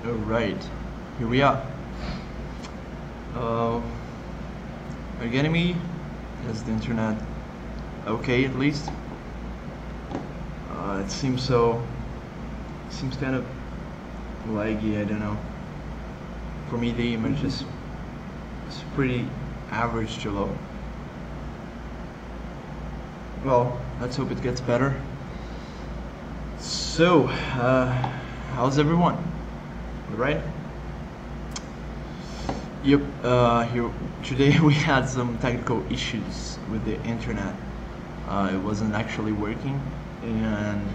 Alright, here we are. Are you getting me? Is the internet okay at least? It seems kind of laggy, I don't know. For me the image is pretty average to low. Well, let's hope it gets better. So, how's everyone? Right? Yep, here today we had some technical issues with the internet. It wasn't actually working, and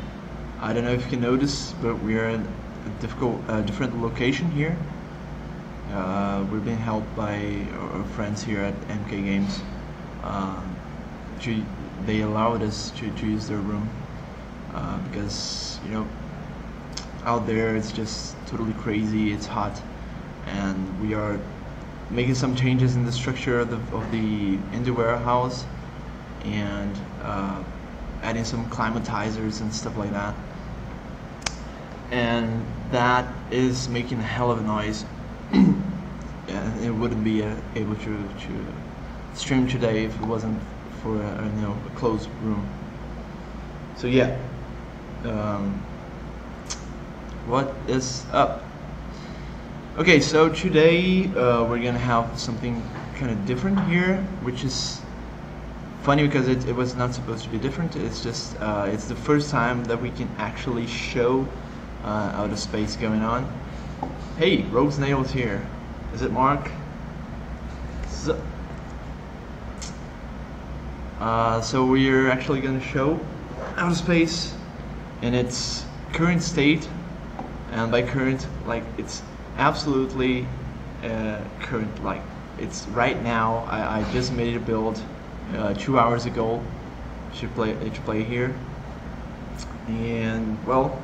I don't know if you can notice, but we are at a different location here. We're being helped by our friends here at MK Games. They allowed us to use their room because, you know, out there it's just totally crazy, it's hot, and we are making some changes in the structure of the warehouse, and adding some climatizers and stuff like that, and that is making a hell of a noise. And it wouldn't be able to stream today if it wasn't for a closed room. So yeah, what is up? Okay, so today we're gonna have something kind of different here, which is funny because it was not supposed to be different. It's just it's the first time that we can actually show outer space going on. Hey, Rogue Snail is here. Is it Mark? So we're actually gonna show outer space in its current state, and by current, like, it's absolutely current, like it's right now. I just made a build 2 hours ago to play here, and well,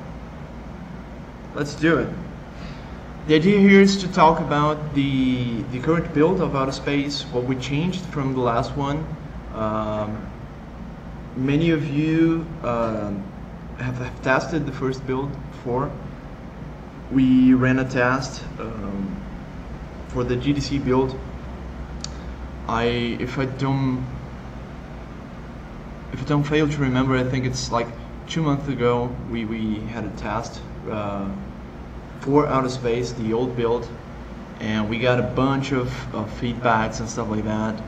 let's do it. The idea here is to talk about the current build of outer space, what we changed from the last one. Many of you have tested the first build before. We ran a test for the GDC build. If I don't fail to remember, I think it's like 2 months ago we had a test for outer space, the old build, and we got a bunch of feedbacks and stuff like that.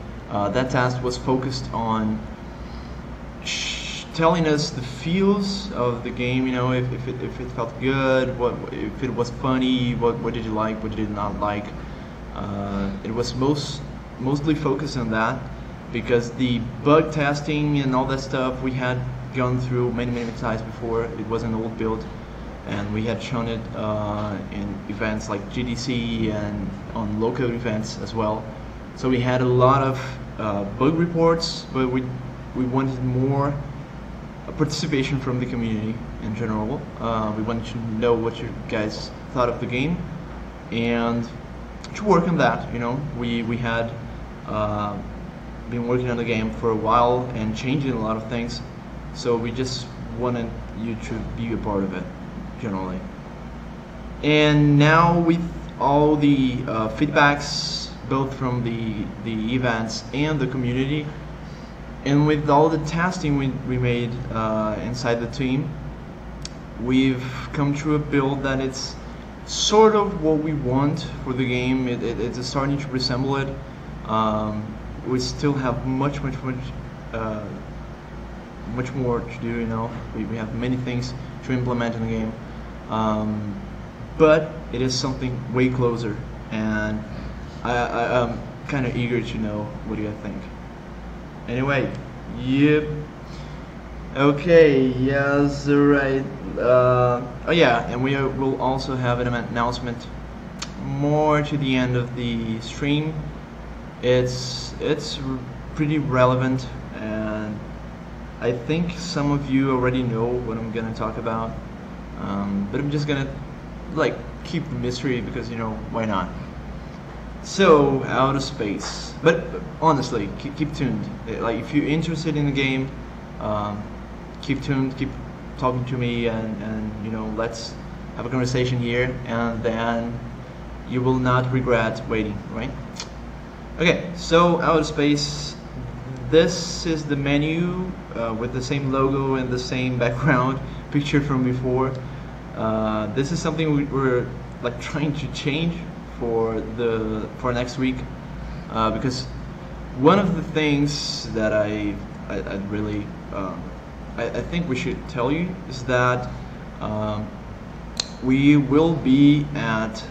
That test was focused on telling us the feels of the game, you know, if it felt good, if it was funny, what did you like, what did you not like. It was mostly focused on that, because the bug testing and all that stuff we had gone through many times before. It was an old build, and we had shown it in events like GDC and on local events as well. So we had a lot of bug reports, but we wanted more participation from the community in general. We wanted to know what you guys thought of the game, and to work on that. You know, we had been working on the game for a while and changing a lot of things, so we just wanted you to be a part of it generally. And now with all the feedbacks, both from the events and the community, and with all the testing we made inside the team, we've come to a build that it's sort of what we want for the game. It's starting to resemble it. We still have much more to do, you know. We have many things to implement in the game, but it is something way closer, and I'm kind of eager to know what do you guys think. Anyway, yep. Okay, yes, right. Oh yeah, and we will also have an announcement more to the end of the stream. It's pretty relevant, and I think some of you already know what I'm gonna talk about, but I'm just gonna like keep the mystery, because, you know, why not? So, outer space. But honestly, keep tuned. Like, if you're interested in the game, keep tuned, keep talking to me, and you know, let's have a conversation here, and then you will not regret waiting, right? Okay, so Outer Space, this is the menu with the same logo and the same background picture from before. This is something we're like trying to change for next week, because one of the things that I really I think we should tell you is that we will be at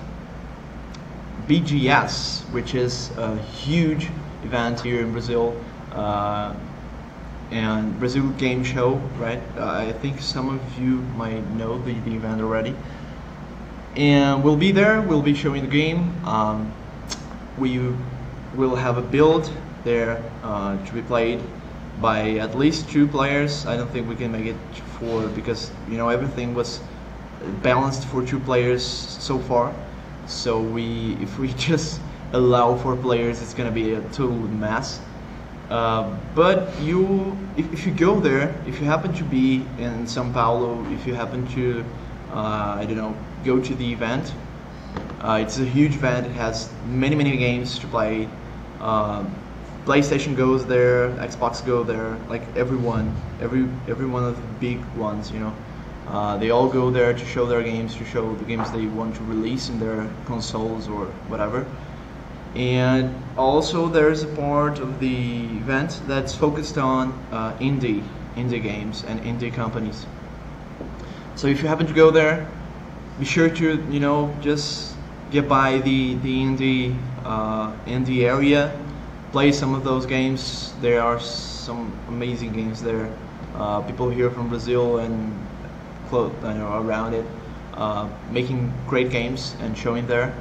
BGS, which is a huge event here in Brazil, and Brazil Game Show, right? I think some of you might know the event already. And we'll be there, we'll be showing the game. We will have a build there to be played by at least 2 players. I don't think we can make it 4 because, you know, everything was balanced for 2 players so far. So if we just allow 4 players, it's gonna be a total mess. But if you go there, if you happen to be in São Paulo, if you happen to, I don't know, go to the event, it's a huge event. It has many games to play. PlayStation goes there, Xbox go there, like every one of the big ones, you know. They all go there to show their games, to show the games they want to release in their consoles or whatever. And also there's a part of the event that's focused on indie games and indie companies. So if you happen to go there, be sure to, you know, just get by the indie area, play some of those games. There are some amazing games there. People here from Brazil and around it, making great games and showing there,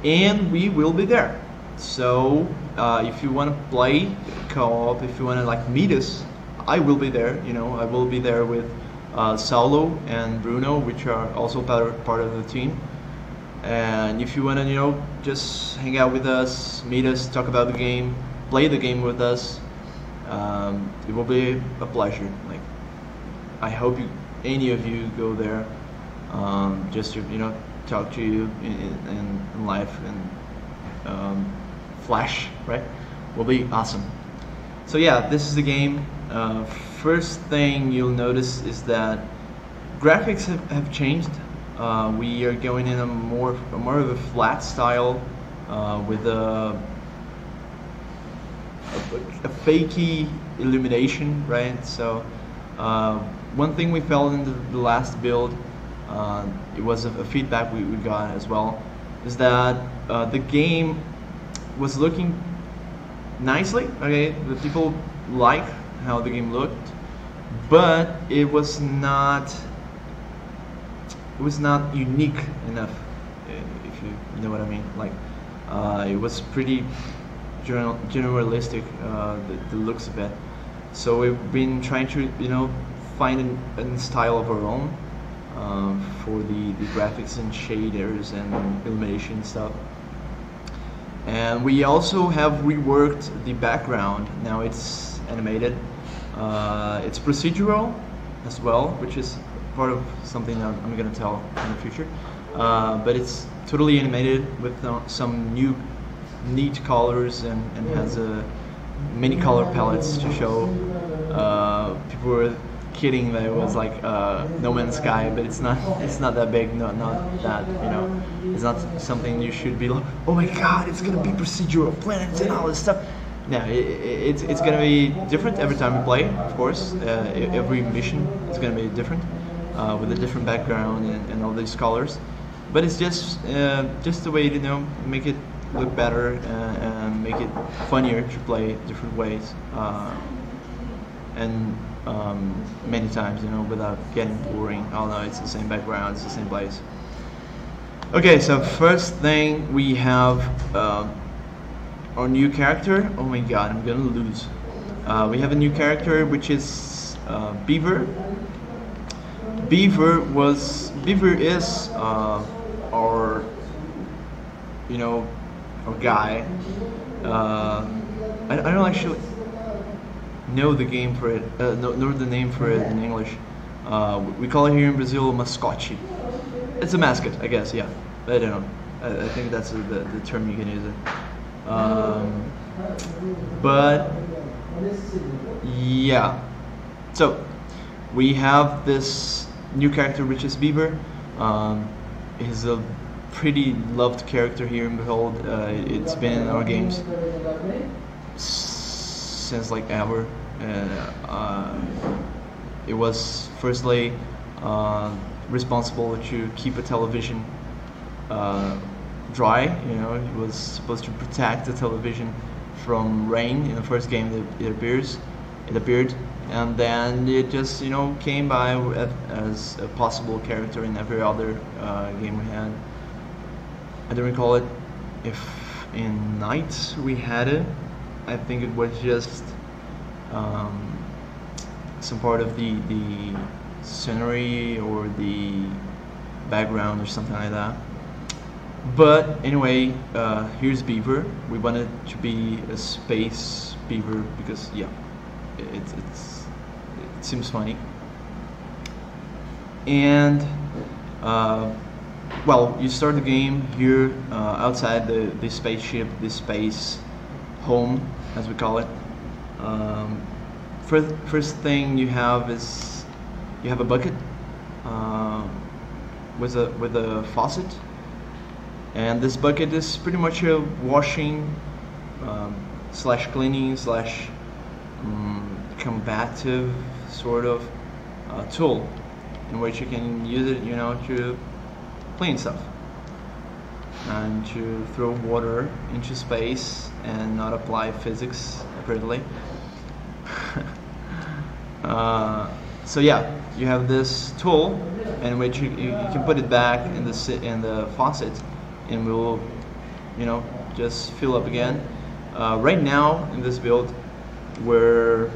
and we will be there. So if you want to play co-op, if you want to like meet us, I will be there. You know, I will be there with Saulo and Bruno, which are also part of the team. And if you want to, you know, just hang out with us, meet us, talk about the game, play the game with us, it will be a pleasure. Like, I hope any of you go there, just to, you know, talk to you in live and flash, right? Will be awesome. So yeah, this is the game. First thing you'll notice is that graphics have changed. We are going in a more of a flat style, with a fakey illumination, right? So one thing we felt in the last build, it was a feedback we got as well, is that the game was looking nicely. Okay, the people like how the game looked, but it was not unique enough, if you know what I mean. Like, it was pretty generalistic, the looks of it. So we've been trying to, you know, find a style of our own for the graphics and shaders and illumination stuff. And we also have reworked the background. Now it's animated. It's procedural as well, which is part of something that I'm gonna tell in the future. But it's totally animated with some new neat colors, and has many color palettes to show. People were kidding that it was like No Man's Sky, but it's not that big. Not that, you know, it's not something you should be like, oh my god, it's gonna be procedural planets and all this stuff. No, it's gonna be different every time we play, of course. Every mission is gonna be different, with a different background and all these colors. But it's just a way to, you know, make it look better and make it funnier to play different ways, and many times, you know, without getting boring. Oh no, it's the same background, it's the same place. Okay, so first thing we have our new character. Oh my god, I'm gonna lose. We have a new character, which is Beaver. Beaver is our, you know, our guy. I don't actually know the game for it, know the name for it in English. We call it here in Brazil mascote. It's a mascot, I guess. Yeah, I don't know. I think that's the term you can use it. But yeah, so we have this new character, which is Beaver. He's a pretty loved character here in Behold. It's been in our games since like ever. It was firstly responsible to keep a television dry. You know, it was supposed to protect the television from rain. In the first game, it appeared, and then it just, you know, came by as a possible character in every other game we had. I don't recall it if in Night we had it. I think it was just some part of the scenery or the background or something like that. But anyway, here's Beaver. We wanted to be a space beaver because, yeah, it seems funny. And well, you start the game here outside the spaceship, the space home, as we call it. First thing you have is you have a bucket with a faucet, and this bucket is pretty much a washing slash cleaning slash combative sort of tool in which you can use it, you know, to clean stuff and to throw water into space and not apply physics, apparently. So yeah, you have this tool in which you can put it back in the faucet, and will, you know, just fill up again. Right now in this build, we're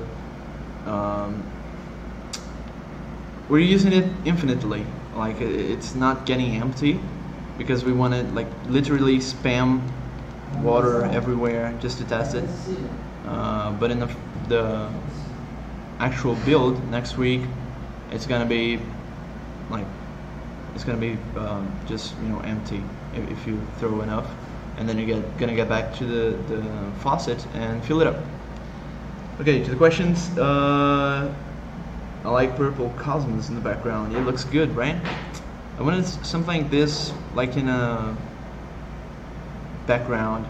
using it infinitely. Like, it's not getting empty because we want to like literally spam water everywhere just to test it. But in the actual build next week, it's gonna be like just, you know, empty if you throw enough, and then you're gonna get back to the faucet and fill it up. Okay, to the questions. I like purple cosmos in the background. It looks good, right? I wanted something like this, like in a background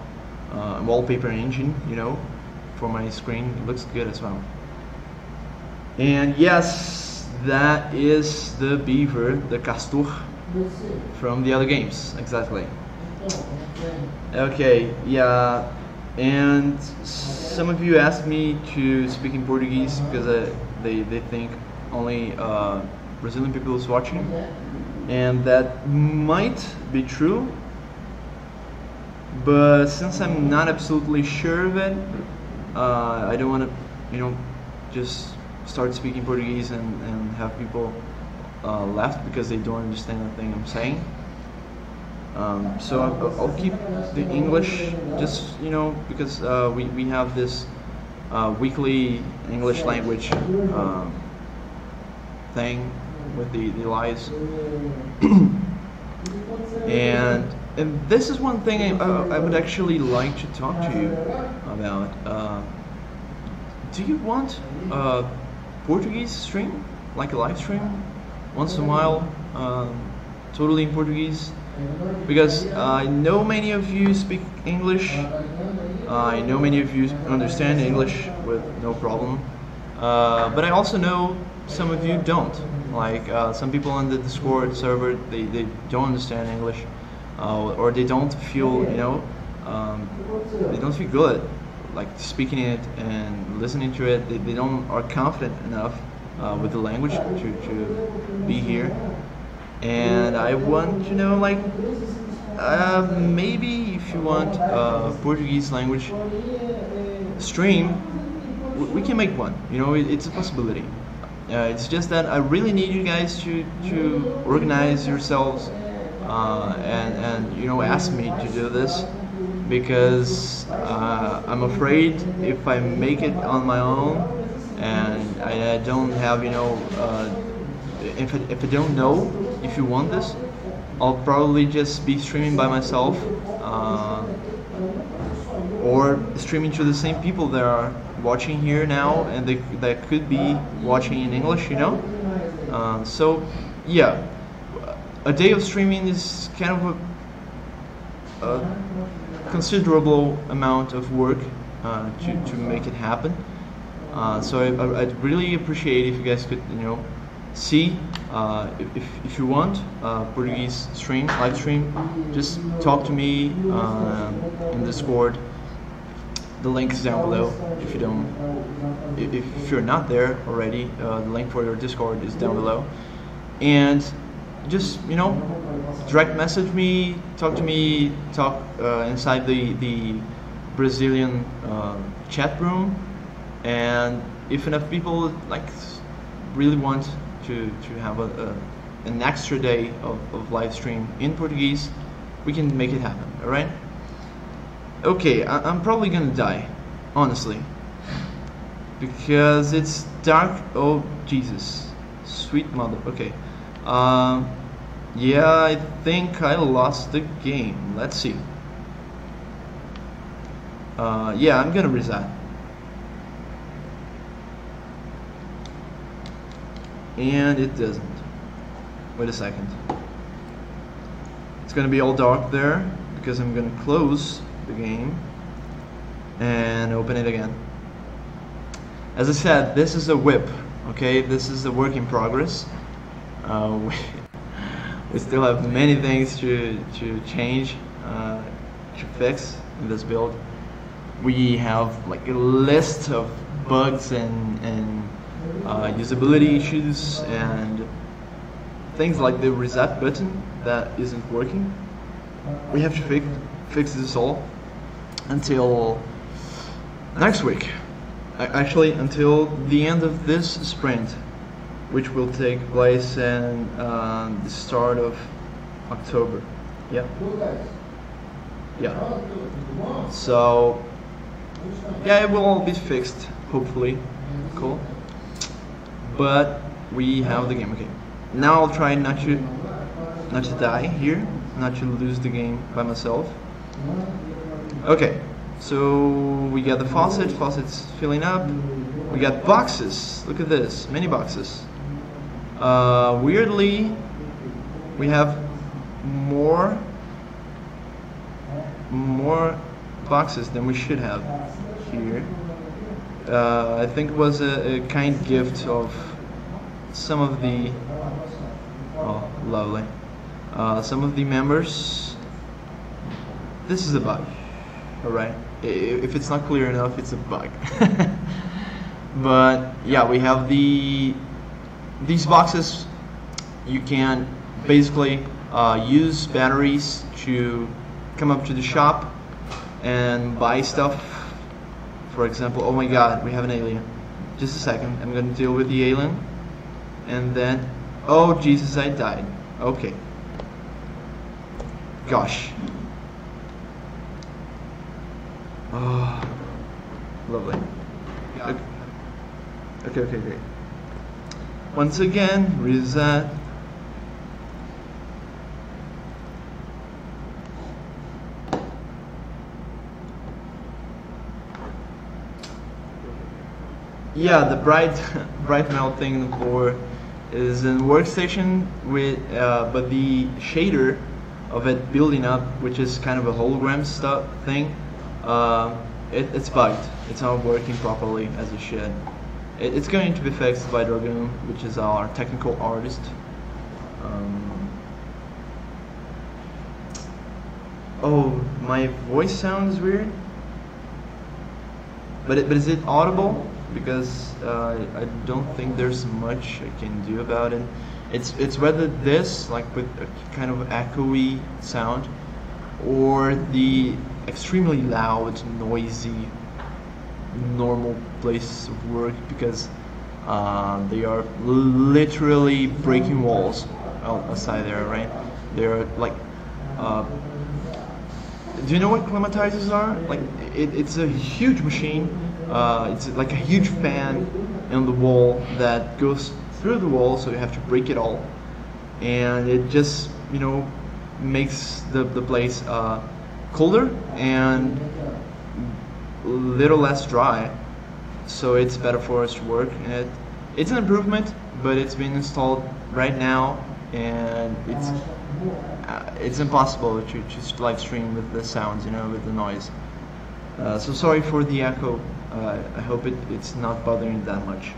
wallpaper engine, you know, for my screen. It looks good as well. And yes, that is the beaver, the Castor, from the other games, exactly. Okay, yeah, and some of you asked me to speak in Portuguese because they think only Brazilian people is watching, and that might be true, but since I'm not absolutely sure of it, I don't want to, you know, just start speaking Portuguese and have people left because they don't understand the thing I'm saying. So I'll keep the English, just, you know, because we have this weekly English language thing with the lives. and this is one thing I would actually like to talk to you about. Do you want a Portuguese stream, like a live stream, once in a while, totally in Portuguese? Because I know many of you speak English, I know many of you understand English with no problem, but I also know some of you don't. Like some people on the Discord server, they don't understand English, or they don't feel, you know, they don't feel good like speaking it and listening to it. They don't are confident enough with the language to be here. And I want to know, like, maybe if you want a Portuguese language stream, we can make one. You know, it's a possibility. It's just that I really need you guys to organize yourselves and you know, ask me to do this, because I'm afraid if I make it on my own and I don't have, you know, if I don't know if you want this, I'll probably just be streaming by myself, or streaming to the same people that are watching here now, and that could be watching in English, you know. So yeah, a day of streaming is kind of a considerable amount of work to make it happen. So I'd really appreciate if you guys could, you know, see if you want Portuguese stream, live stream, just talk to me in Discord. The link is down below. If you're not there already, the link for your Discord is down below. And just, you know, direct message me, talk to me, talk inside the Brazilian chat room. And if enough people like really want to have an extra day of live stream in Portuguese, we can make it happen. All right? Okay, I'm probably gonna die, honestly, because it's dark. Oh Jesus, sweet mother. Okay, yeah, I think I lost the game. Let's see. Yeah, I'm gonna reset. And it doesn't. Wait a second. It's gonna be all dark there because I'm gonna close the game and open it again. As I said, this is a whip, okay? This is a work in progress. We still have many things to change, to fix in this build. We have like a list of bugs and usability issues and things like the reset button that isn't working. We have to fix this all until next week. Actually, until the end of this sprint, which will take place in the start of October. Yeah. Yeah. So yeah, it will all be fixed, hopefully. Cool. But we have the game. Okay. Now I'll try not to die here, not to lose the game by myself. Okay, so we got the faucet's filling up. We got boxes, look at this, many boxes. Weirdly, we have more boxes than we should have here. I think it was a kind gift of some of the, oh lovely, some of the members. This is a bug. Alright, if it's not clear enough, it's a bug. But yeah, we have these boxes. You can basically use batteries to come up to the shop and buy stuff. For example, oh my god, we have an alien. Just a second, I'm gonna deal with the alien. And then, oh Jesus, I died. Okay. Gosh. Oh, lovely. Okay, great. Once again, reset. Yeah, the bright melting core is in workstation with, but the shader of it building up, which is kind of a hologram stuff thing. It's bugged. It's not working properly as it should. It's going to be fixed by Dragoon, which is our technical artist. Oh, my voice sounds weird. But is it audible? Because I don't think there's much I can do about it. It's whether this, like with a kind of echoey sound, or the extremely loud, noisy, normal place of work, because they are literally breaking walls outside there, right? They're like, do you know what climatizers are? Like, it's a huge machine. It's like a huge fan in the wall that goes through the wall, so you have to break it all, and it just, you know, makes the place colder and little less dry, so it's better for us to work in it. It's an improvement, but it's been installed right now, and it's impossible to just live stream with the sounds, with the noise. So sorry for the echo. I hope it's not bothering that much.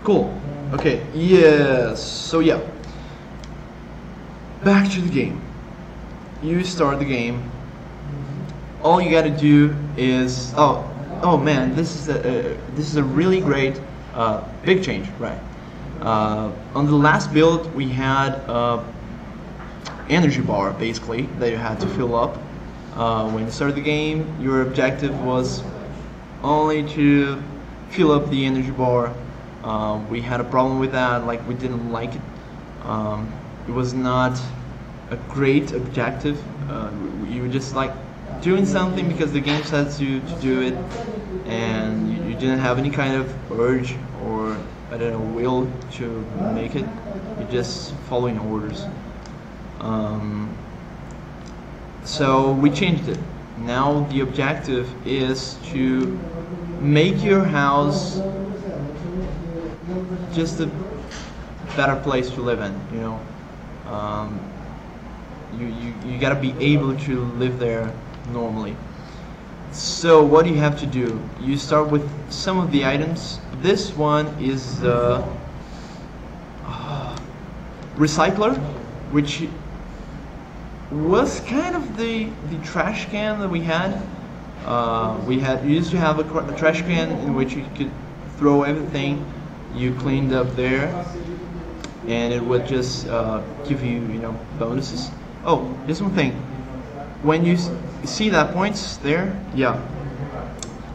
Cool. Okay. Yes. So yeah. Back to the game. You start the game. All you gotta do is oh man, this is a really great big change, right? On the last build we had energy bar basically that you had to fill up. When you started the game, your objective was only to fill up the energy bar. We had a problem with that, like we didn't like it. It was not a great objective. You were just like doing something because the game says you to do it, and you didn't have any kind of urge or, I don't know, will to make it. You're just following orders. So we changed it. Now the objective is to make your house just a better place to live in, you gotta be able to live there normally. So what do you have to do? You start with some of the items. This one is recycler, which was kind of the trash can that we had. We used to have a trash can in which you could throw everything you cleaned up there, and it would just give you, bonuses. Oh, just one thing. When you see that points there, yeah,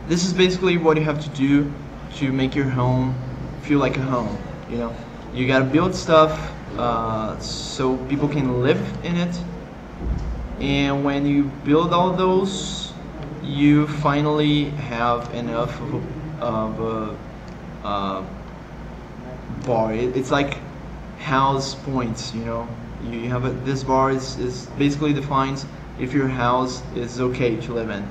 this is basically what you have to do to make your home feel like a home. You gotta build stuff so people can live in it, and when you build all those, you finally have enough of a bar. It's like house points, You have this bar is basically defines if your house is okay to live in.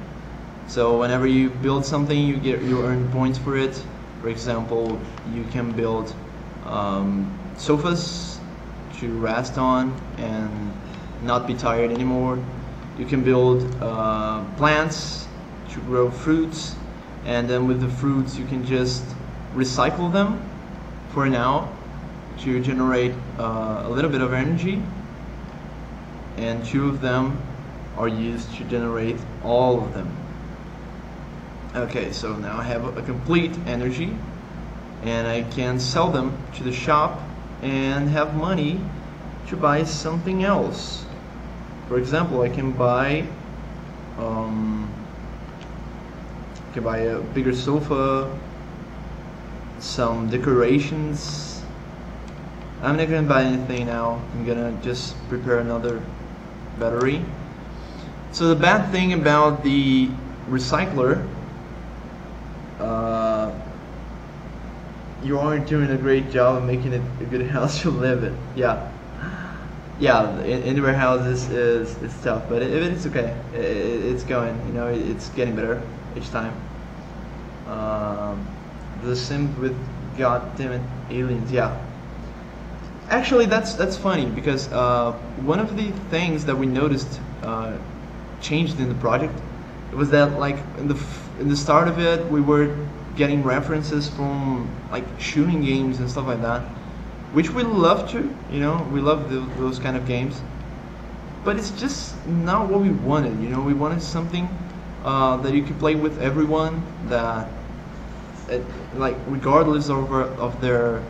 So whenever you build something, you earn points for it. For example, you can build sofas to rest on and not be tired anymore. You can build plants to grow fruits, and then with the fruits you can just recycle them for now to generate a little bit of energy, and 2 of them are used to generate all of them. Okay, so now I have a complete energy, and I can sell them to the shop and have money to buy something else. For example, I can buy a bigger sofa, some decorations. I'm not gonna buy anything now. I'm gonna just prepare another battery. So the bad thing about the recycler, you aren't doing a great job of making it a good house to live in. Yeah, indoor houses is tough, but it's okay. It's going, it's getting better each time. The sim with goddammit aliens, yeah. Actually, that's funny because one of the things that we noticed changed in the project, it was that like in the start of it we were getting references from like shooting games and stuff like that, which we love to, we love those kind of games, but it's just not what we wanted. We wanted something that you could play with everyone, that like regardless of their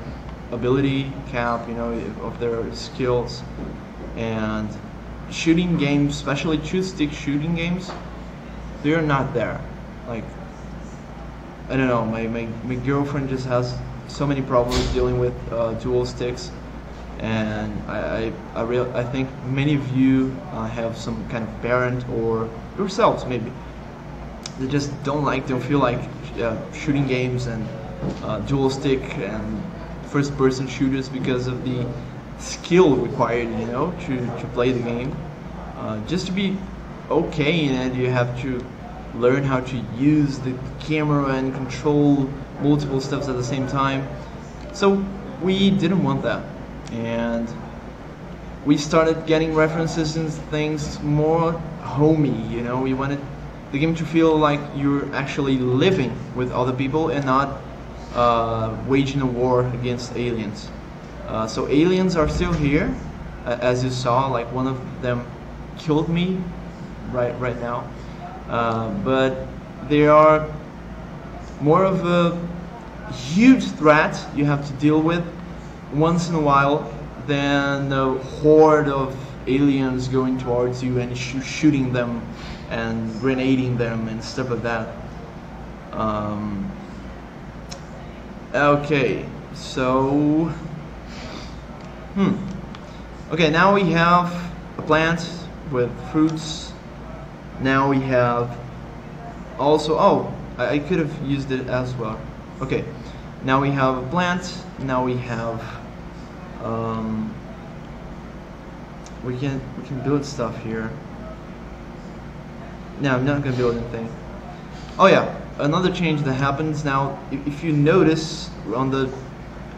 ability cap, of their skills. And shooting games, especially 2-stick shooting games, they're not there. Like, I don't know, my girlfriend just has so many problems dealing with dual sticks, and I think many of you have some kind of parent, or yourselves maybe, they just don't feel like shooting games and dual stick and first person shooters because of the skill required, you know, to play the game. Just to be okay in it, you have to learn how to use the camera and control multiple stuffs at the same time. So we didn't want that, and we started getting references and things more homey, you know. We wanted the game to feel like you're actually living with other people and not waging a war against aliens. So aliens are still here, as you saw. Like, one of them killed me right now, but they are more of a huge threat you have to deal with once in a while than a horde of aliens going towards you and shooting them and grenading them and stuff like that. Okay, so okay, now we have a plant with fruits. Now we have also, oh, I could have used it as well. Okay, now we have a plant. Now we have we can build stuff here. No, I'm not gonna build anything. Oh yeah, another change that happens now. If you notice on the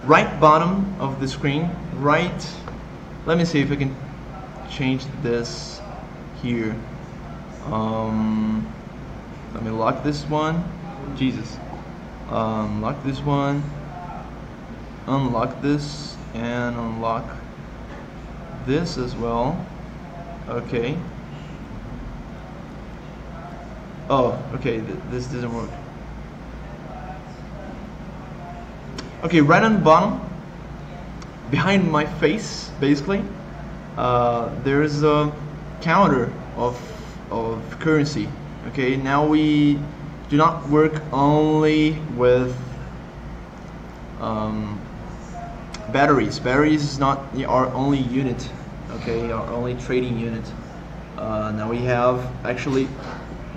right bottom of the screen, right. Let me see if I can change this here. Let me lock this one. Jesus. Lock this one. Unlock this and unlock this as well. Okay. Oh, okay, this doesn't work. Okay, right on the bottom, behind my face, basically, there's a counter of currency. Okay, now we do not work only with batteries. Batteries is not our only unit. Okay, our only trading unit. Now we have actually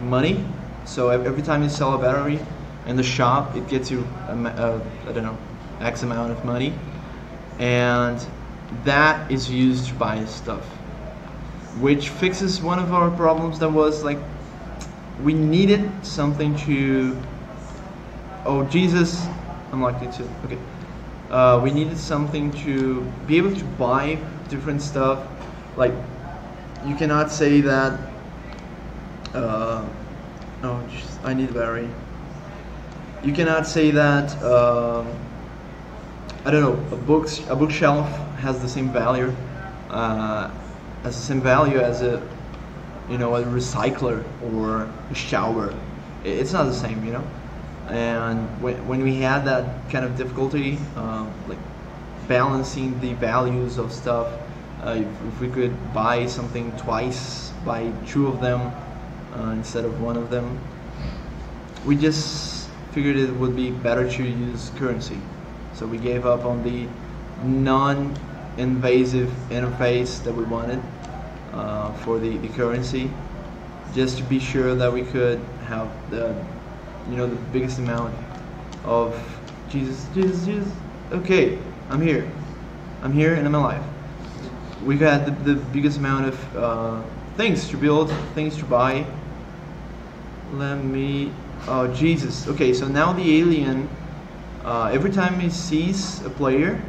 money. So every time you sell a battery in the shop, it gets you I don't know, X amount of money, and that is used to buy stuff, which fixes one of our problems. That was like, we needed something to, oh Jesus, unlocked it too. Okay, we needed something to be able to buy different stuff. Like, you cannot say that oh, just, I need a battery. You cannot say that I don't know, a bookshelf has the same value as a, you know, a recycler or a shower. It's not the same, you know. And when we had that kind of difficulty, like balancing the values of stuff, if we could buy something twice, buy two of them instead of one of them, we just figured it would be better to use currency. So we gave up on the non-invasive interface that we wanted for the currency, just to be sure that we could have the, you know, the biggest amount of Jesus. Okay, I'm here and I'm alive. We've had the biggest amount of things to build, things to buy. Let me, oh Jesus. Okay, so now the alien, every time he sees a player,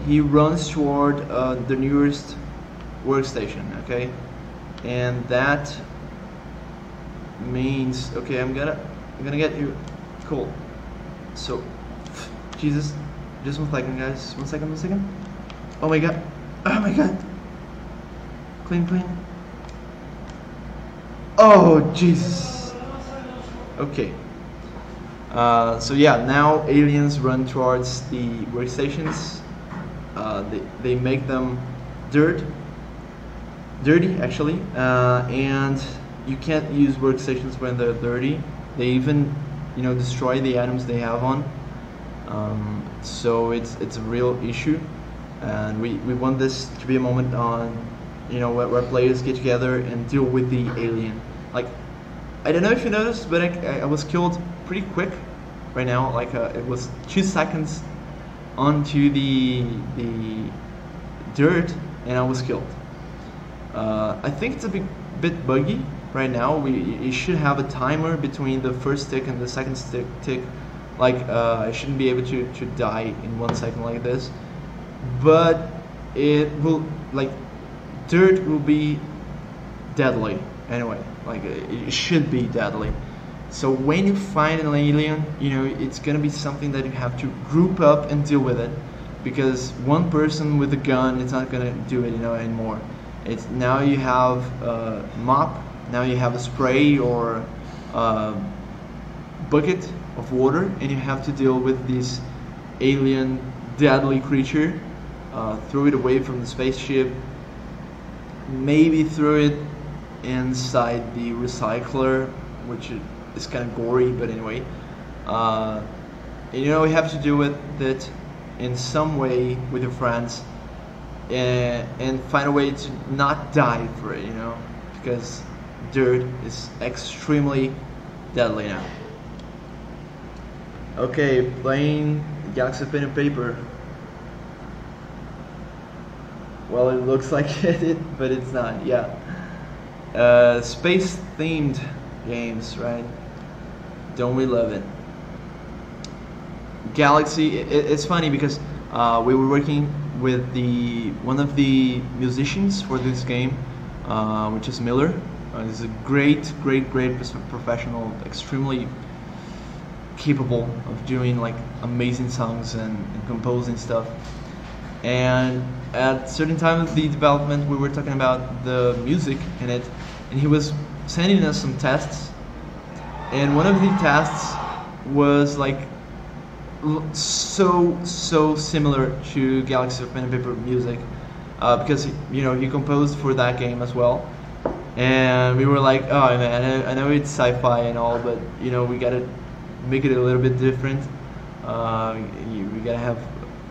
he runs toward the nearest workstation. Okay, and that means, okay, I'm gonna get you. Cool. So, Jesus, just 1 second, guys. 1 second. Oh my god. Clean. Oh Jesus. Okay. So yeah, now aliens run towards the workstations. They make them dirty actually, and you can't use workstations when they're dirty. They even, you know, destroy the items they have on. So it's a real issue, and we want this to be a moment on, you know, where players get together and deal with the alien. Like, I don't know if you noticed, but I was killed pretty quick right now. Like, it was 2 seconds onto the dirt, and I was killed. I think it's a bit buggy right now. You should have a timer between the first tick and the second tick. Like I shouldn't be able to die in 1 second like this, but it will, like, dirt will be deadly anyway. Like it should be deadly. So when you find an alien, you know, it's gonna be something that you have to group up and deal with it, because one person with a gun, it's not gonna do it, you know, anymore. It's now you have a mop, now you have a spray or a bucket of water, and you have to deal with this alien deadly creature. Throw it away from the spaceship, maybe throw it inside the recycler, which is kind of gory, but anyway. And, you know, you have to deal with it in some way with your friends, and find a way to not die for it, you know, because dirt is extremely deadly now. Okay, playing Galaxy of Pen and Paper. Well, it looks like it, but it's not. Yeah, space-themed games, right? Don't we love it? Galaxy. It's funny because we were working with one of the musicians for this game, which is Miller. He's a great professional, extremely capable of doing like amazing songs and composing stuff. And at certain time of the development, we were talking about the music in it, and he was sending us some tests, and one of the tests was like so similar to Galaxy of Pen and Paper music, because, you know, he composed for that game as well, and we were like, oh man, I know it's sci-fi and all, but, you know, we gotta make it a little bit different. We gotta have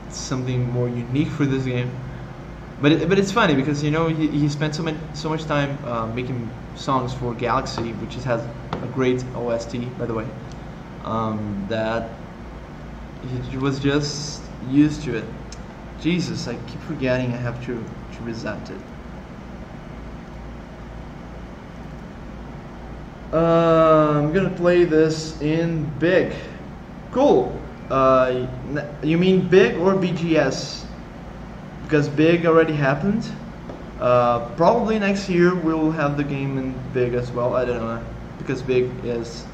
something more unique for this game. But it's funny because, you know, he spent so much time making songs for Galaxy, which has a great OST, by the way, that he was just used to it. Jesus, I keep forgetting I have to reset it. I'm gonna play this in big. Cool. You mean big or BGS? Because big already happened. Probably next year we'll have the game in big as well. I don't know, because big is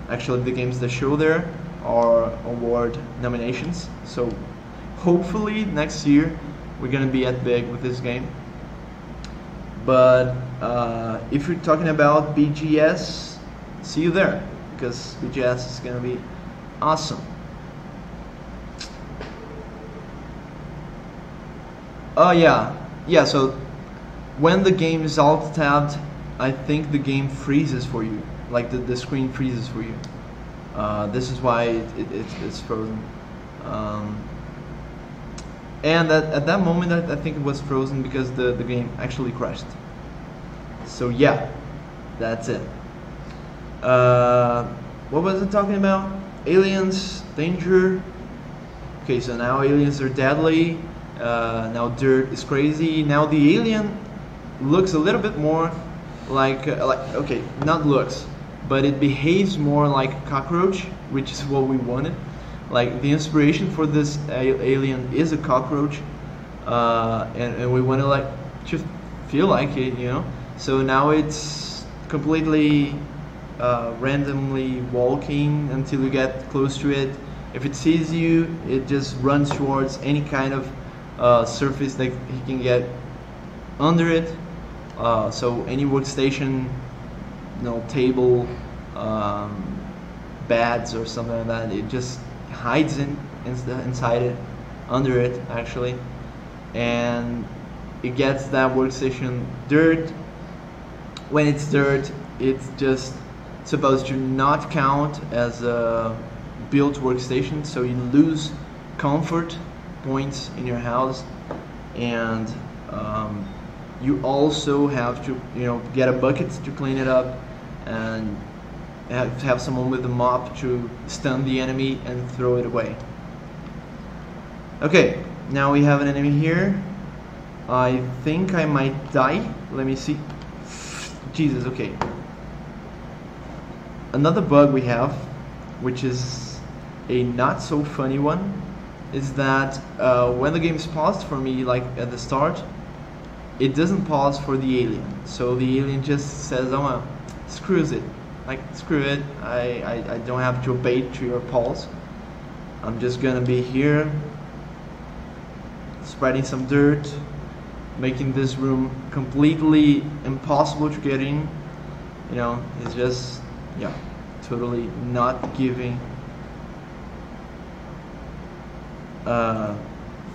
actually the games that show there are award nominations. So hopefully next year we're gonna be at big with this game. But if you're talking about BGS, see you there, because BGS is gonna be awesome. Oh yeah. So when the game is alt tabbed, I think the game freezes for you, like the screen freezes for you. This is why it's frozen. And at that moment, I think it was frozen because the game actually crashed. So yeah, that's it. What was I talking about? Aliens, danger. Okay, so now aliens are deadly. Now dirt is crazy. Now the alien looks a little bit more like okay, not looks, but it behaves more like a cockroach, which is what we wanted. Like the inspiration for this alien is a cockroach, and we want to like just feel like it, you know. So now it's completely randomly walking until you get close to it. If it sees you, it just runs towards any kind of surface that he can get under it. So any workstation, you know, table, beds or something like that, it just hides inside it, under it actually, and it gets that workstation dirt. When it's dirt, it's just supposed to not count as a built workstation, so you lose comfort points in your house, and you also have to, you know, get a bucket to clean it up, and have someone with a mop to stun the enemy and throw it away. Okay, now we have an enemy here. I think I might die. Let me see. Jesus, okay. Another bug we have, which is a not so funny one, is that when the game is paused for me, like at the start, it doesn't pause for the alien. So the alien just says, oh well, screws it. Like, screw it, I don't have to obey to your pulse. I'm just gonna be here, spreading some dirt, making this room completely impossible to get in. You know, it's just, yeah, totally not giving a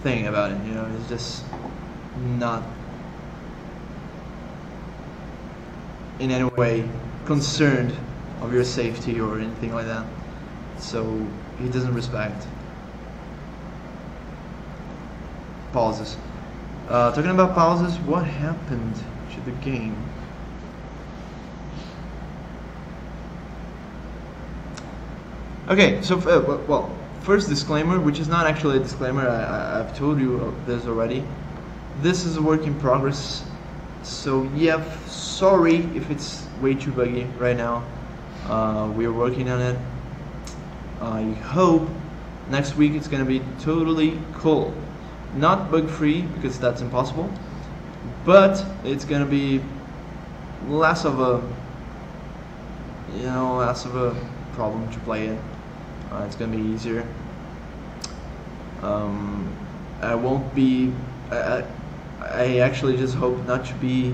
thing about it. You know, it's just not in any way concerned of your safety or anything like that. So he doesn't respect pauses. Talking about pauses, what happened to the game? Okay, so well, first disclaimer, which is not actually a disclaimer. I've told you this already. This is a work in progress. So yeah, sorry if it's way too buggy right now. We're working on it. I hope next week it's gonna be totally cool. Not bug free, because that's impossible, but it's gonna be less of a, you know, less of a problem to play it. It's gonna be easier. I won't be. I actually just hope not to be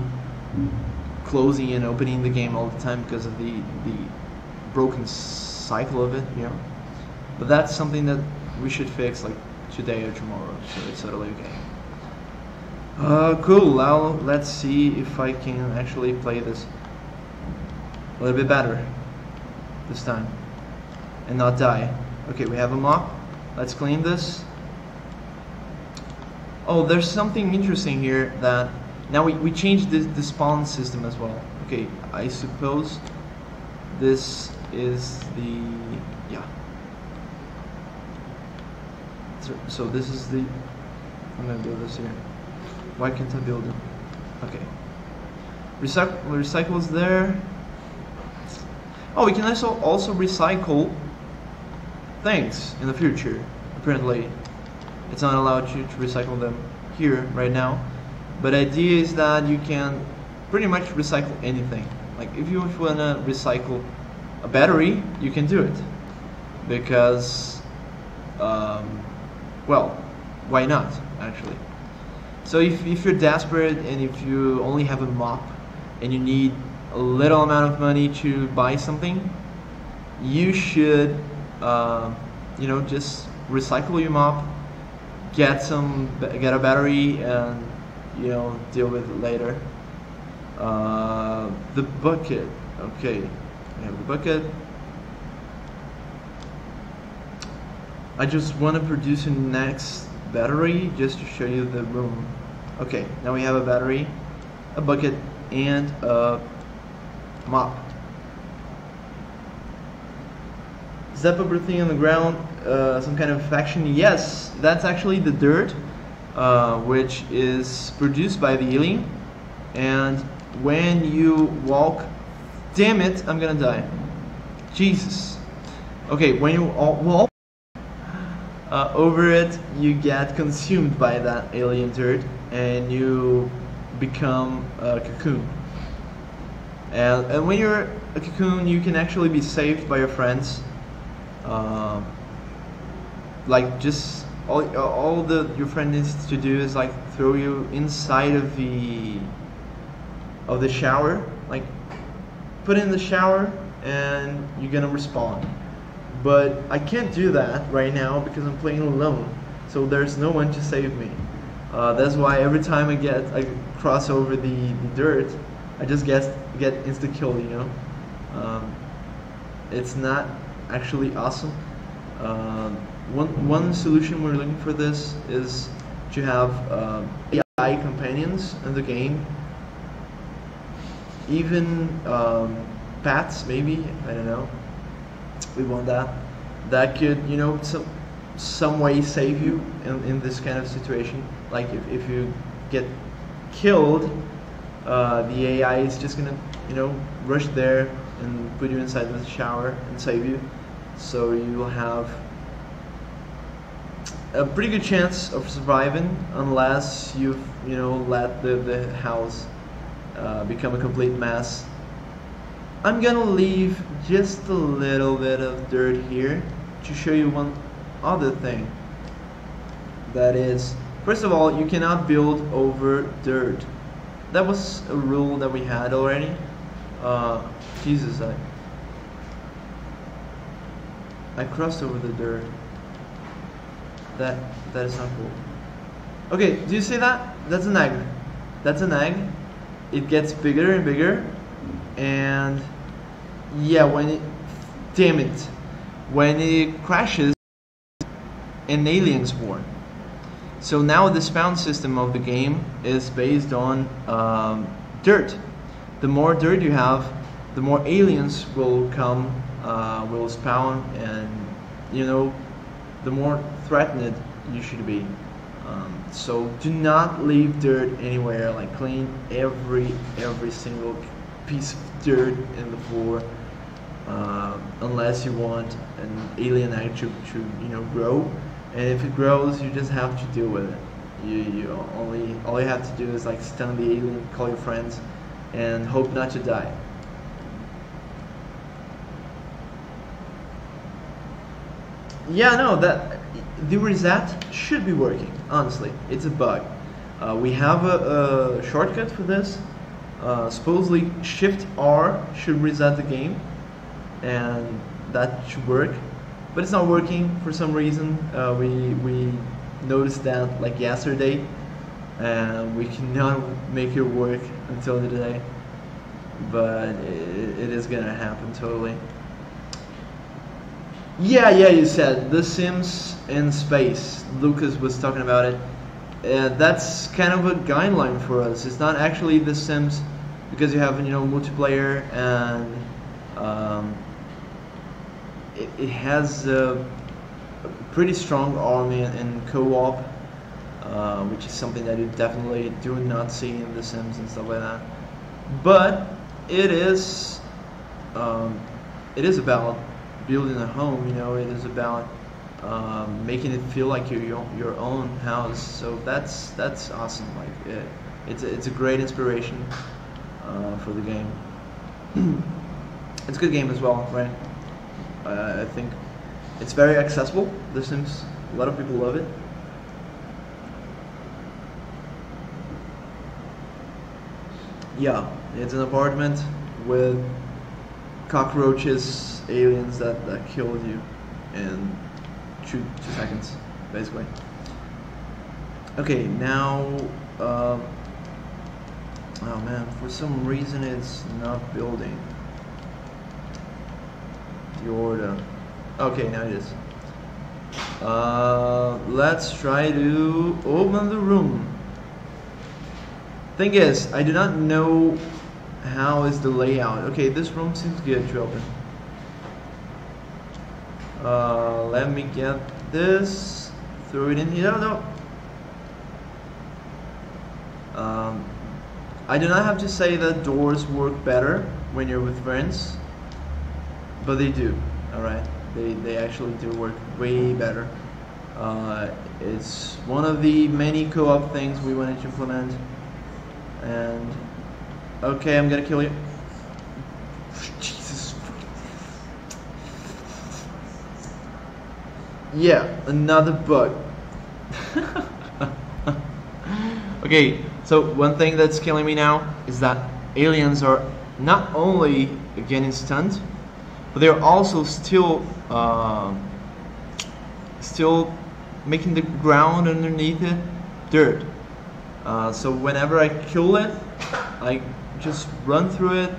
closing and opening the game all the time because of the broken cycle of it, you know. But that's something that we should fix like today or tomorrow, so it's totally okay. Cool. Now let's see if I can actually play this a little bit better this time and not die. Okay, we have a mop. Let's clean this. Oh, there's something interesting here that now we changed the spawn system as well. Okay, I suppose this is the, yeah. So this is the, I'm gonna build this here. Why can't I build it? Okay. Recycle is there. Oh, we can also recycle things in the future. Apparently, it's not allowed to recycle them here right now. But the idea is that you can pretty much recycle anything. Like if you wanna recycle a battery, you can do it because, well, why not actually? So if you're desperate and if you only have a mop and you need a little amount of money to buy something, you should, you know, just recycle your mop, get a battery, and you know, deal with it later. The bucket. Okay, we have the bucket. I just want to produce a next battery just to show you the room. Okay, now we have a battery, a bucket, and a mop. Is that purple thing on the ground some kind of faction? Yes, that's actually the dirt, which is produced by the alien. And when you walk, damn it, I'm gonna die. Jesus. Okay, when you walk over it, you get consumed by that alien dirt, and you become a cocoon. And when you're a cocoon, you can actually be saved by your friends. Like just all your friend needs to do is like throw you inside of the shower, like put in the shower, and you're gonna respawn. But I can't do that right now because I'm playing alone, so there's no one to save me. That's why every time I cross over the dirt, I just get insta kill, you know. It's not actually awesome. One solution we're looking for this is to have AI companions in the game, even pets maybe, I don't know. We want that could, you know, some way save you in this kind of situation. Like if you get killed, the AI is just gonna, rush there and put you inside the shower and save you. So you will have a pretty good chance of surviving unless you've, let the house become a complete mess. I'm gonna leave just a little bit of dirt here to show you one other thing. That is, first of all, you cannot build over dirt. That was a rule that we had already. Jesus, I crossed over the dirt. That is not cool. Okay, do you see that? That's an egg. That's an egg. It gets bigger and bigger, and yeah, damn it, when it crashes, an alien spawn. So now the spawn system of the game is based on dirt. The more dirt you have, the more aliens will come, will spawn, and the more threatened you should be. So do not leave dirt anywhere. Like clean every single piece of dirt in the floor, unless you want an alien egg to grow. And if it grows, you just have to deal with it. All you have to do is like stun the alien, call your friends, and hope not to die. Yeah, no, that the reset should be working. Honestly, it's a bug. We have a shortcut for this. Supposedly Shift R should reset the game, and that should work. But it's not working for some reason. We noticed that like yesterday, and we cannot make it work until today. But it is gonna happen totally. Yeah, you said The Sims in space. Lucas was talking about it. That's kind of a guideline for us. It's not actually The Sims, because you have multiplayer, and it has a pretty strong army in co-op, which is something that you definitely do not see in The Sims and stuff like that. But it is about building a home. It is about making it feel like your own house. So that's awesome. Like it's a great inspiration for the game. It's a good game as well, right? I think it's very accessible. The Sims, a lot of people love it. Yeah, it's an apartment with cockroaches, aliens that killed you in 2 seconds, basically. Okay, now, oh man, for some reason it's not building. The order. Okay, now it is. Let's try to open the room. Thing is, I do not know how is the layout. Okay, this room seems good to open. Let me get this. Throw it in here. No. I do not have to say that doors work better when you're with friends, but they do. All right, they actually do work way better. It's one of the many co-op things we wanted to implement. And okay, I'm gonna kill you. Jesus. Yeah, another bug. Okay, so one thing that's killing me now is that aliens are not only getting stunned, but they're also still making the ground underneath it dirt. So whenever I kill it, I just run through it,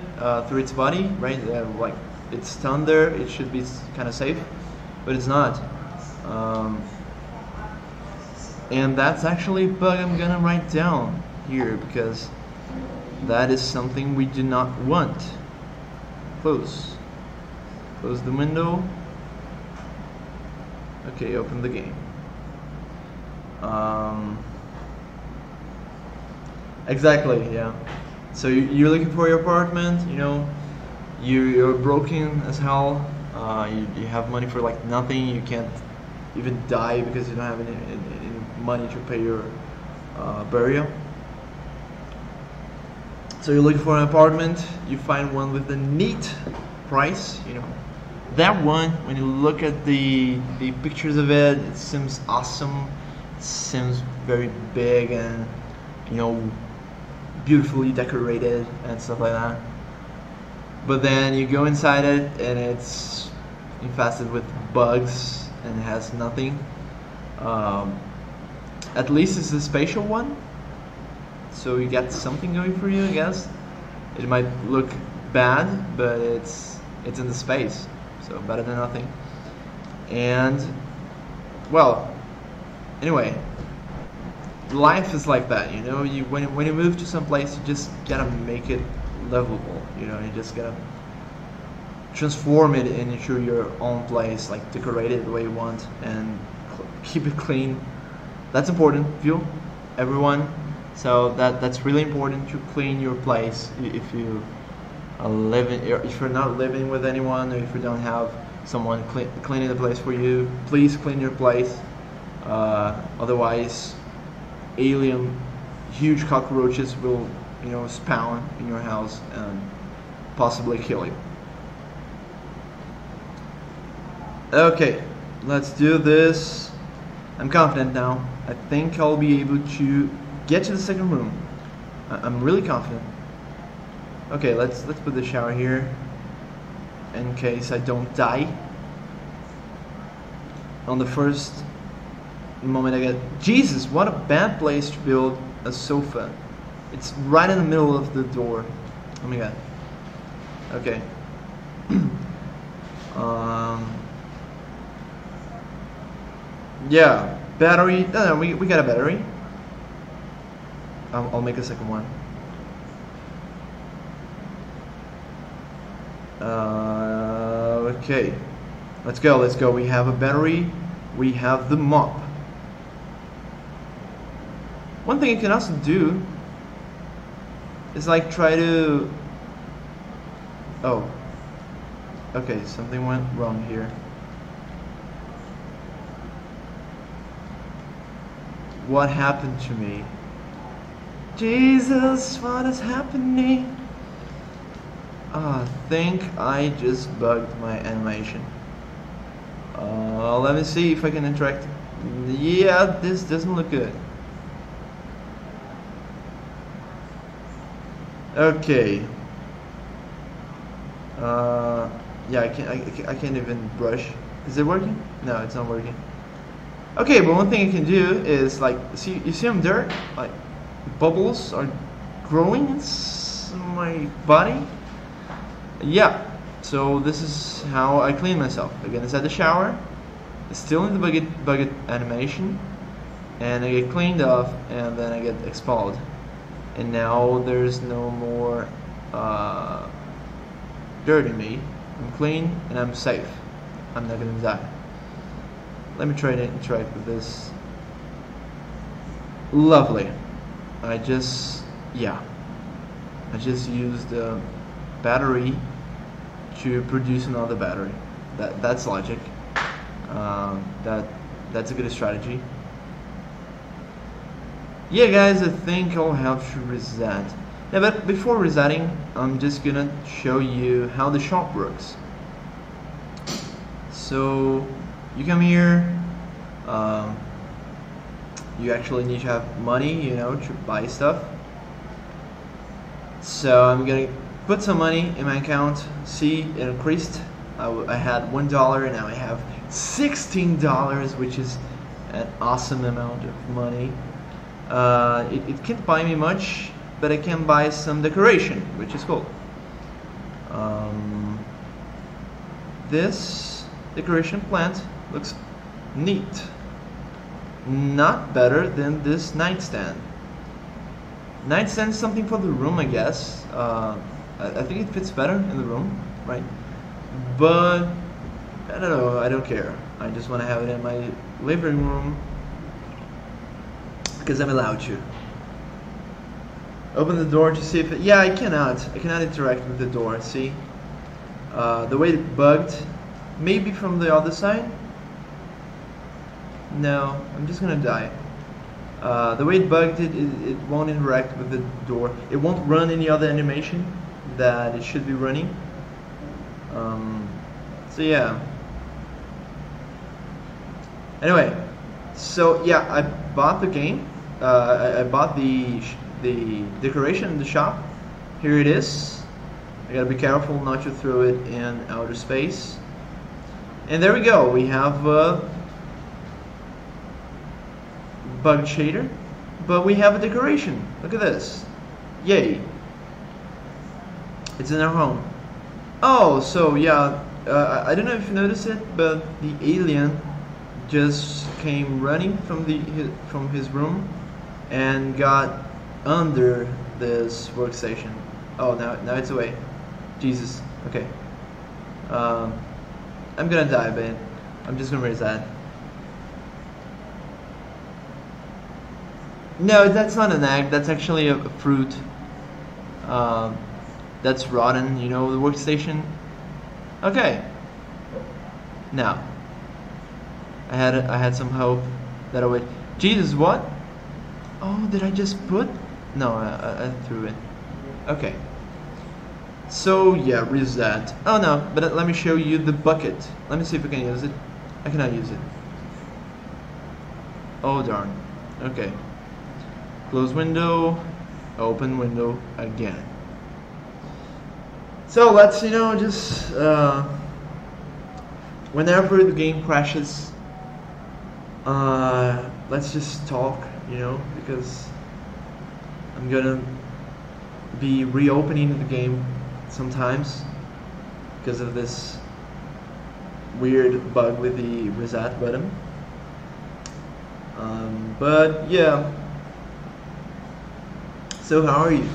through its body, right? Like it's stunned there, it should be kind of safe, but it's not. And that's actually a bug I'm gonna write down here, because that is something we do not want. Close the window. Okay, open the game. Exactly, yeah. So you're looking for your apartment, you know, you're broken as hell. You have money for like nothing. You can't even die because you don't have any money to pay your burial. So you're looking for an apartment. You find one with a neat price. You know, that one. When you look at the pictures of it, it seems awesome. It seems very big and, you know, beautifully decorated and stuff like that. But then you go inside it and it's infested with bugs and it has nothing. At least it's a spatial one, so you get something going for you, I guess. It might look bad, but it's in the space, so better than nothing. And well, anyway, life is like that, you know. When you move to some place, you just gotta make it livable. You know, you just gotta transform it into your own place, like decorate it the way you want and keep it clean. That's important, view everyone. So that's really important to clean your place. If you if you're not living with anyone, or if you don't have someone cleaning the place for you, please clean your place. Otherwise, huge cockroaches will, you know, spawn in your house and possibly kill you. Okay, let's do this. I'm confident now. I think I'll be able to get to the second room. I'm really confident. Okay, let's put the shower here in case I don't die. On the first moment I get, Jesus, what a bad place to build a sofa. It's right in the middle of the door. Oh my god. Okay. Yeah, battery. No, we got a battery. I'll make a second one. Okay, let's go. We have a battery. We have the mop. One thing you can also do is like try to. Oh. Okay, something went wrong here. What happened to me? Jesus, what is happening? I think I just bugged my animation. Let me see if I can interact. Yeah, this doesn't look good. Okay. Yeah, I can't even brush. Is it working? No, it's not working. Okay, but one thing you can do is like, you see I'm there? Like, bubbles are growing in my body. Yeah, so this is how I clean myself. Again, inside the shower, still in the bucket animation, and I get cleaned off, and then I get expelled. And now there's no more dirt in me. I'm clean and I'm safe. I'm not gonna die. Let me try to interact with this. Lovely. I just used the battery to produce another battery. That's logic. That's a good strategy. Yeah, guys, I think I'll have to reset. Yeah, but before resetting, I'm just gonna show you how the shop works. So you come here. You actually need to have money, you know, to buy stuff. So I'm gonna put some money in my account. See, it increased. I had $1 and now I have $16, which is an awesome amount of money. It can't buy me much, but I can buy some decoration, which is cool. This decoration plant looks neat. Not better than this nightstand. Nightstand is something for the room, I guess. I think it fits better in the room, right? But I don't know, I don't care. I just want to have it in my living room because I'm allowed to. Open the door to see if it... Yeah, I cannot interact with the door, see? The way it bugged, maybe from the other side? No, I'm just gonna die. The way it bugged it won't interact with the door. It won't run any other animation that it should be running. So yeah. Anyway, so yeah, I bought the game. I bought the decoration in the shop. Here it is. I gotta be careful not to throw it in outer space. And there we go. We have bug shader, but we have a decoration. Look at this. Yay. It's in our home. Oh, so yeah, I don't know if you noticed it, but the alien just came running from his room and got under this workstation. Oh, now it's away. Jesus. Okay. I'm gonna die, but I'm just gonna raise that. No, that's not an egg. That's actually a fruit. That's rotten. You know, the workstation. Okay. Now, I had some hope that I would. Jesus, what? Oh, did I just put? No, I threw it. Okay. So yeah, reset. Oh no, but let me show you the bucket. Let me see if I can use it. I cannot use it. Oh darn. Okay. Close window, open window again. So let's, just whenever the game crashes, let's just talk, because I'm gonna be reopening the game sometimes because of this weird bug with the reset button. But yeah. So how are you?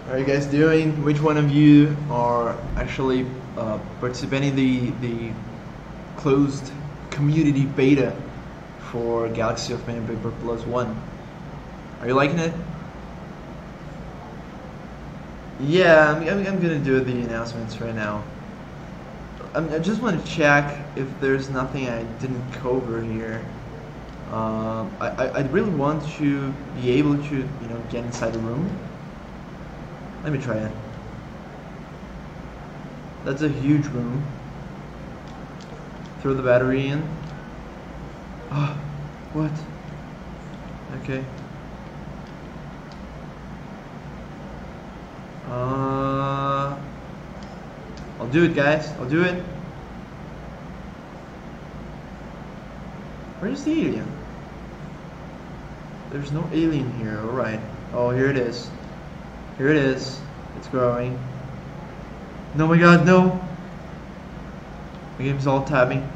How are you guys doing? Which one of you are actually participating in the closed community beta for Galaxy of Pen and Paper Plus 1? Are you liking it? Yeah, I'm gonna do the announcements right now. I just want to check if there's nothing I didn't cover here. I really want to be able to, get inside the room. Let me try it. That's a huge room. Throw the battery in. Oh, what? Okay. I'll do it, guys. I'll do it. Where's the alien? There's no alien here. Alright. Oh, here it is. Here it is. It's growing. No, my god, no! The game's all tabbing.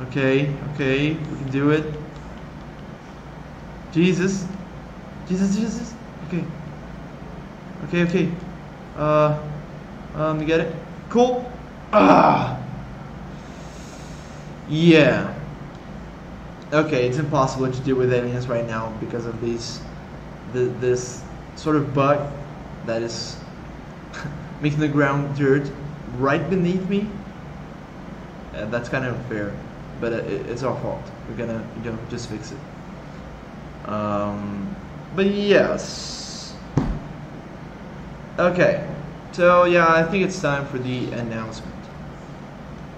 Okay, okay, we can do it. Jesus. Jesus. Okay. Okay. You get it? Cool. Yeah. Okay, it's impossible to deal with aliens right now because of this sort of bug that is making the ground dirt right beneath me. That's kind of unfair, but it's our fault. We're gonna just fix it. But yes. Okay. So yeah, I think it's time for the announcement.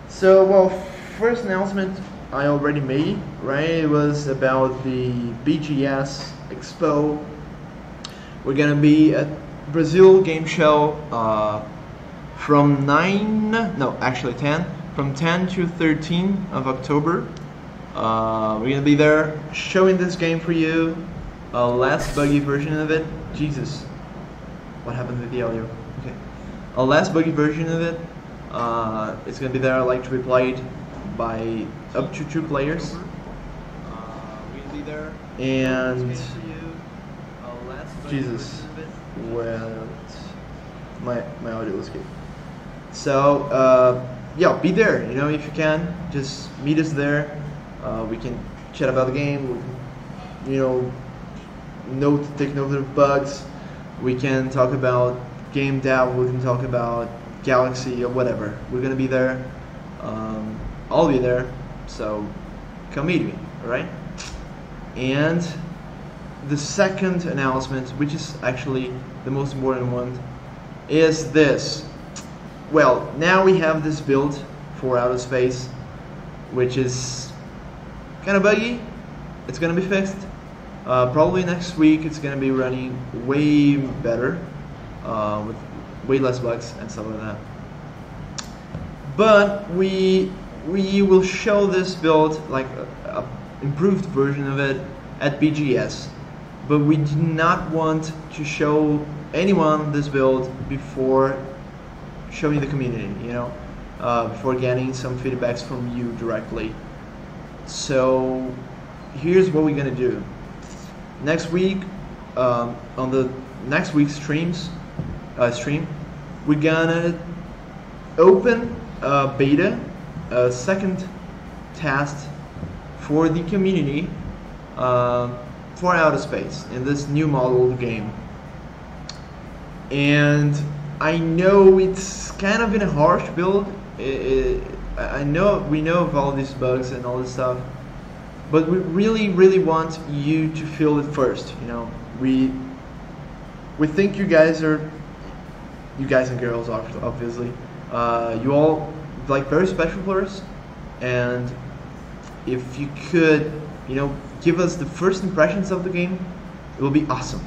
So well, first announcement I already made, right? It was about the BGS Expo. We're gonna be at Brazil Game Show from 10 to 13 of October. We're gonna be there showing this game for you. A less buggy version of it. Jesus, what happened with the audio? Okay, a less buggy version of it. It's gonna be there, like to be played by up to 2 players. We're gonna be there. And Jesus, well, my audio was good. So yeah, be there. You know, if you can, just meet us there. We can chat about the game. We can, you know, take note of bugs. We can talk about game dev. We can talk about Galaxy or whatever. We're gonna be there. I'll be there. So come meet me, all right? And the second announcement, which is actually the most important one, is this. Well, now we have this build for Outer Space, which is kind of buggy. It's gonna be fixed. Probably next week it's gonna be running way better, with way less bugs and stuff like that. But we will show this build, like a improved version of it, at BGS. But we do not want to show anyone this build before showing the community, you know, before getting some feedbacks from you directly. So here's what we're gonna do. Next week, on the next week's stream, we're gonna open beta, a second test for the community for Outer Space in this new model of the game. And I know it's kind of in a harsh build. I know we know of all these bugs and all this stuff, but we really want you to feel it first. You know, we think you guys and girls, obviously, you all like very special for us, and if you could, you know, give us the first impressions of the game, it will be awesome,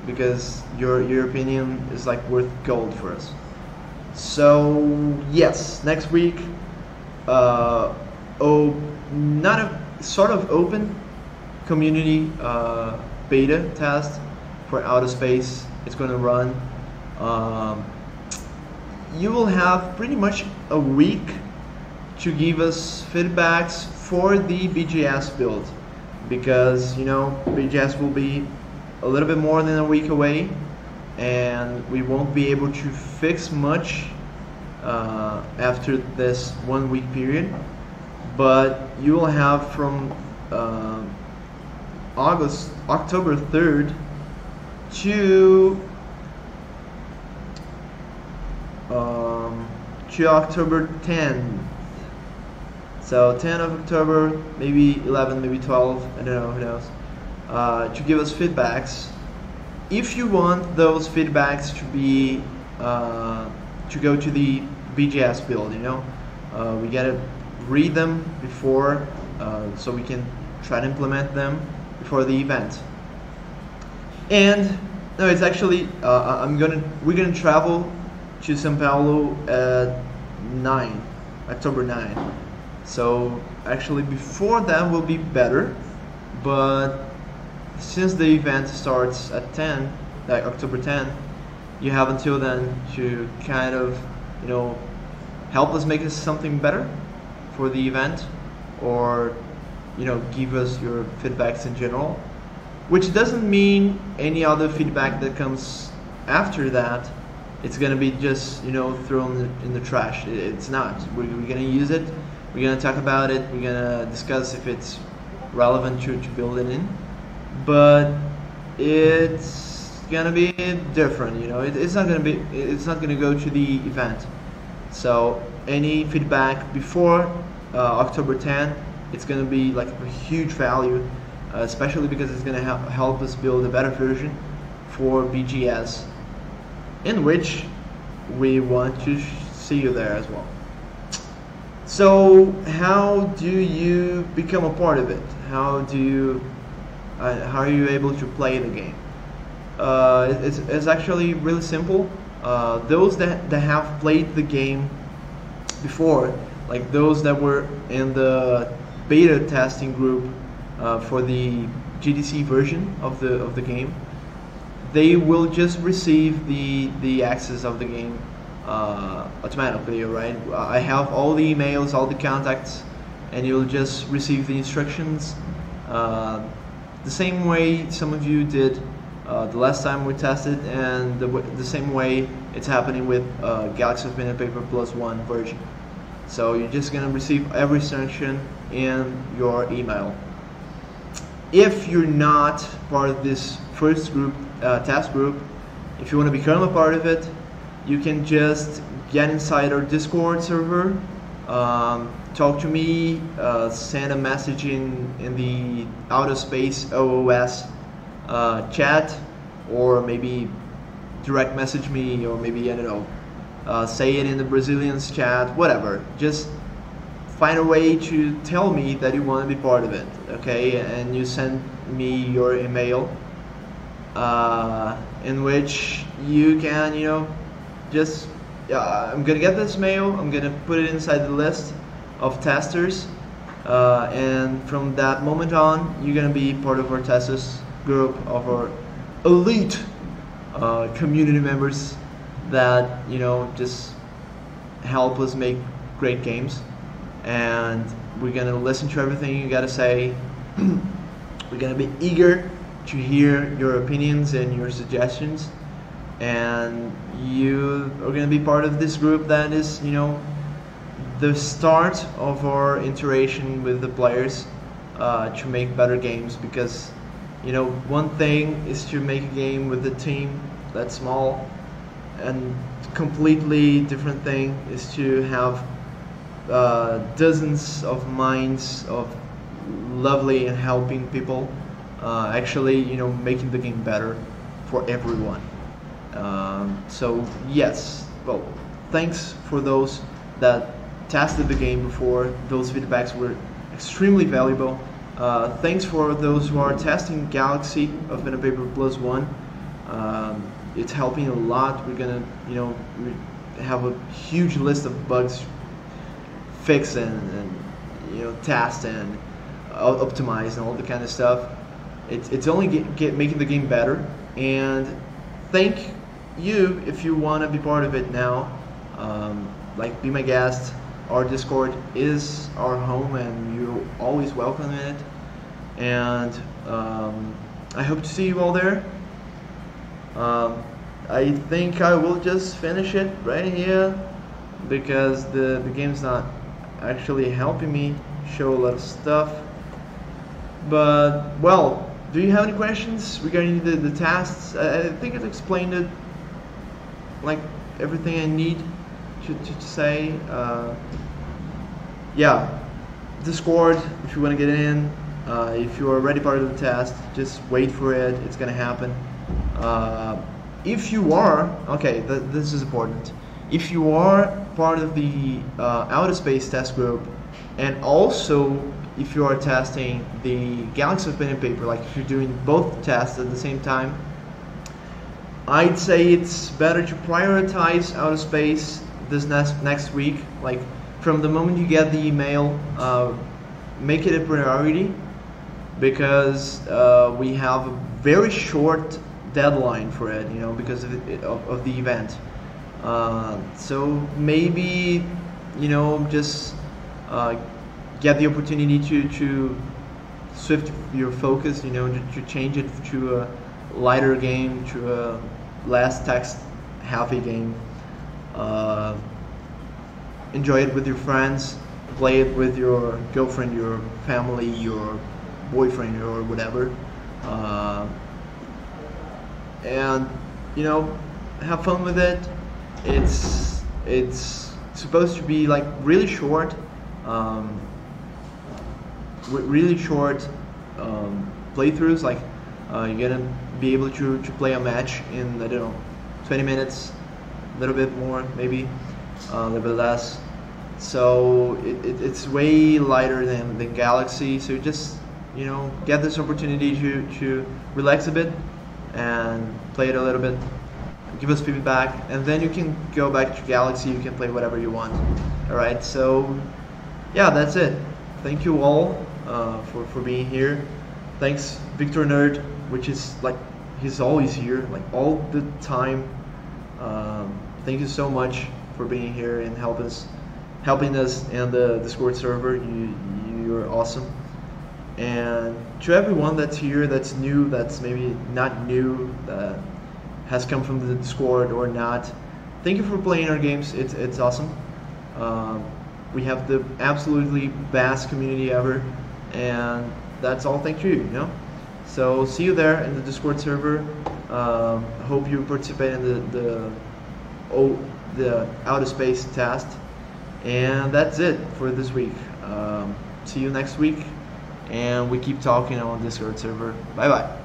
because your opinion is like worth gold for us. So yes, next week, not a sort of open community beta test for Outer Space. It's going to run. You will have pretty much a week to give us feedbacks for the BGS build, because, you know, BGS will be a little bit more than a week away, and we won't be able to fix much after this 1 week period. But you will have from October 3rd to October 10th. So 10 of October, maybe 11, maybe 12, I don't know, who knows, to give us feedbacks. If you want those feedbacks to be, to go to the BGS build, you know, we gotta read them before, so we can try to implement them before the event. And no, it's actually, we're gonna travel to São Paulo at October 9. So actually before that will be better, but since the event starts at 10, like October 10, you have until then to kind of, you know, help us make something better for the event, or, you know, give us your feedbacks in general, which doesn't mean any other feedback that comes after that it's gonna be just, you know, thrown in the trash. It's not. We're gonna use it. We're gonna talk about it. We're gonna discuss if it's relevant to build it in, but it's gonna be different. You know, it's not gonna go to the event. So any feedback before October 10, it's gonna be like a huge value, especially because it's gonna help us build a better version for BGS, in which we want to see you there as well. So how do you become a part of it? How are you able to play the game? It's actually really simple. Those that have played the game before, like those that were in the beta testing group for the GDC version of the game, they will just receive the access of the game automatically, right? I have all the emails, all the contacts, and you'll just receive the instructions the same way some of you did the last time we tested, and the same way it's happening with Galaxy of Pen and Paper Plus 1 version. So you're just gonna receive every instruction in your email. If you're not part of this first group, task group, if you want to become a part of it, you can just get inside our Discord server, talk to me, send a message in the Autospace OOS chat, or maybe direct message me, or maybe, I don't know, say it in the Brazilians chat, whatever. Just find a way to tell me that you want to be part of it, okay? And you send me your email, in which you can, you know, just, I'm gonna get this mail, I'm gonna put it inside the list of testers, and from that moment on, you're gonna be part of our testers group, of our elite community members that, you know, just help us make great games. And we're gonna listen to everything you gotta say. We're gonna be eager to hear your opinions and your suggestions, and you are gonna be part of this group that is, you know, the start of our interaction with the players, to make better games. Because, you know, one thing is to make a game with a team that's small, and completely different thing is to have dozens of minds of lovely and helping people, actually, you know, making the game better for everyone. So yes, well, thanks for those that tested the game before. Those feedbacks were extremely valuable. Thanks for those who are testing Galaxy of Pen and Paper Plus One. It's helping a lot. We're gonna, you know, we have a huge list of bugs fix and you know, test and optimize and all the kind of stuff. It's only making the game better. And thank you if you want to be part of it now. Like, be my guest. Our Discord is our home, and you're always welcome in it. And I hope to see you all there. I think I will just finish it right here, because the game's not actually helping me show a lot of stuff. But, well, do you have any questions regarding the tasks? I think I explained it, like, everything I need to say. Yeah, Discord, if you want to get in. If you are already part of the task, just wait for it. It's gonna happen. If you are, okay, this is important. If you are part of the Autospace test group, and also if you are testing the Galaxy of Pen and Paper, like if you're doing both tests at the same time, I'd say it's better to prioritize Autospace this next week. Like, from the moment you get the email, make it a priority, because we have a very short deadline for it, you know, because of the event. So maybe, you know, just get the opportunity to shift your focus, you know, to change it to a lighter game, to a less text heavy game. Enjoy it with your friends, play it with your girlfriend, your family, your boyfriend, or whatever. And, you know, have fun with it. It's supposed to be like really short, playthroughs. Like, you're gonna be able to play a match in, I don't know, 20 minutes, a little bit more, maybe a little bit less. So it's way lighter than Galaxy. So just, you know, get this opportunity to relax a bit and play it a little bit, give us feedback, and then you can go back to Galaxy. You can play whatever you want. Alright, so yeah, that's it. Thank you all for being here. Thanks Victor Nerd, which is like, he's always here, like all the time. Thank you so much for being here and helping us in the Discord server. You're awesome. And to everyone that's here, that's new, that's maybe not new, that has come from the Discord or not, thank you for playing our games. It's awesome. We have the absolutely best community ever, and that's all thanks to you, you know? So see you there in the Discord server. Hope you participate in the outer space test. And that's it for this week. See you next week, and we keep talking on Discord server. Bye bye.